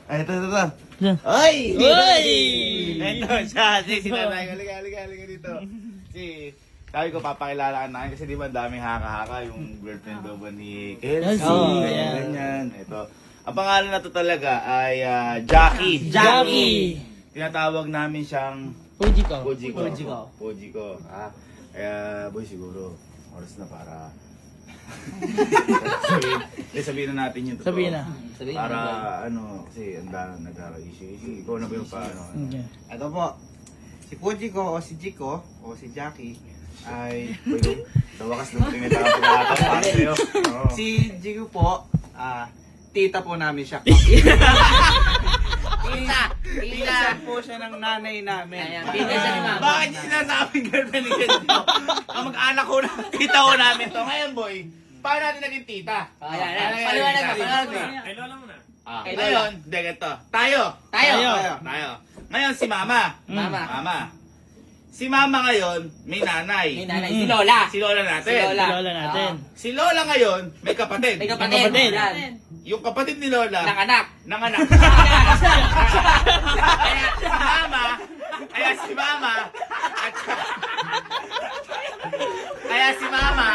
Ay, ito. Yan. Ay! Uy! Ito siya. Si Nanay. Halika dito. Sabi ko, papakilala ka na kasi di ba daming haka-haka yung girlfriend daw ba ni Kelsey. Oh, Ganyan. Ito. Ang pangalan na to talaga ay Jackie. Jackie! Tinatawag namin siyang Fujiko. Fujiko. Kaya, boy, siguro, oras na para... sabihin na natin yung totoo. Sabihin na. Para, kasi nag-issue. Ikaw na ba yung paano? Okay. Ito po, si Fujiko o si Jiko o si Jackie ay Sa wakas lang tinatawag pa sa'yo. si Jiko po, tita po namin siya. Tita po siya ng nanay namin. Tita siya ni Mama. Bakit sinasabing girlfriend ni Kelsey? Ang mag-anak ko na, tita ko namin to. Ngayon, boy, paano natin naging tita? Ayan. Paliwanag na. Ngayon, ganito. Tayo. Ngayon, si Mama. Mama. Si Mama ngayon, may nanay. Si Lola. Si Lola natin. Si Lola. Lola natin. Si Lola ngayon, may kapatid. May kapatid. kapatid. Yan. Yung kapatid ni Lola, Nanganak. nanganak. Kaya si Mama,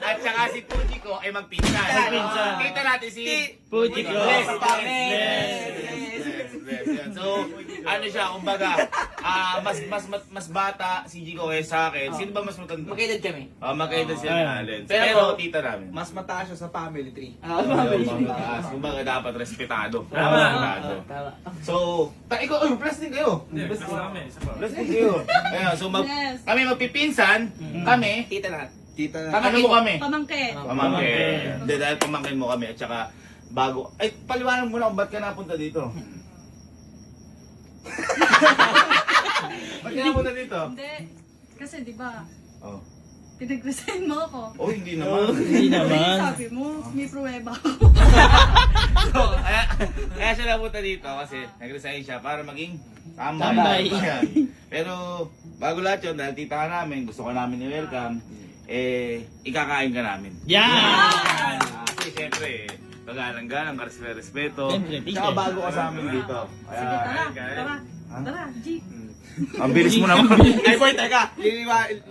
at saka si Fujiko ay magpinsan. Magpinsan. Kita natin si Fujiko. Bless. Bless. Yan. So, ano siya, kumbaga, mas bata si Jiko kaya sa akin. Sino ba mas matanda? Magkaedad kami. Magkaedad siya ni Ayun. Allen. Pero tita namin. Mas mataas siya sa family tree. Mataas. Kumbaga dapat respetado. Tama. Tama. So, ikaw, bless din kayo. Bless din kayo. Ayan, so kami magpipinsan, kami, Tita na. Tita na. ano mo kami? Pamangkin. Pamangkin. Hindi, dahil pamangkin mo kami at saka bago. Ay, paliwanag mo na kung ba't ka napunta dito. Ba't ka napunta dito? Hindi. Kasi di ba, Oh. pinag-resign mo ako. Oh, hindi naman. Hindi naman. Sabi mo, may pruweba ako. So, kaya siya napunta dito kasi nag-resign siya para maging tambay. Tambay. Ayan. Pero bago lahat yun, dahil tita ka namin, gusto ka namin i-welcome, ikakain ka namin. Yan! Kasi syempre, pag-alang-galang, respeto. Siyempre, Tsaka teacher. bago ka sa amin dito. Sige, tara. Ha? Tara, G. Ang bilis mo naman. Ay boy, teka,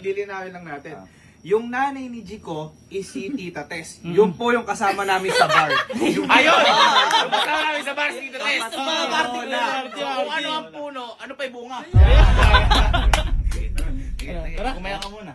lilinawin lang natin. Yung nanay ni Jiko is si Tita Tess. Yung po yung kasama namin sa bar. Ayun! Kasama namin sa bar, si Tito Tess. Particular. Kung ano ang puno, ano pa yung bunga? Tara. Kumaya ka muna.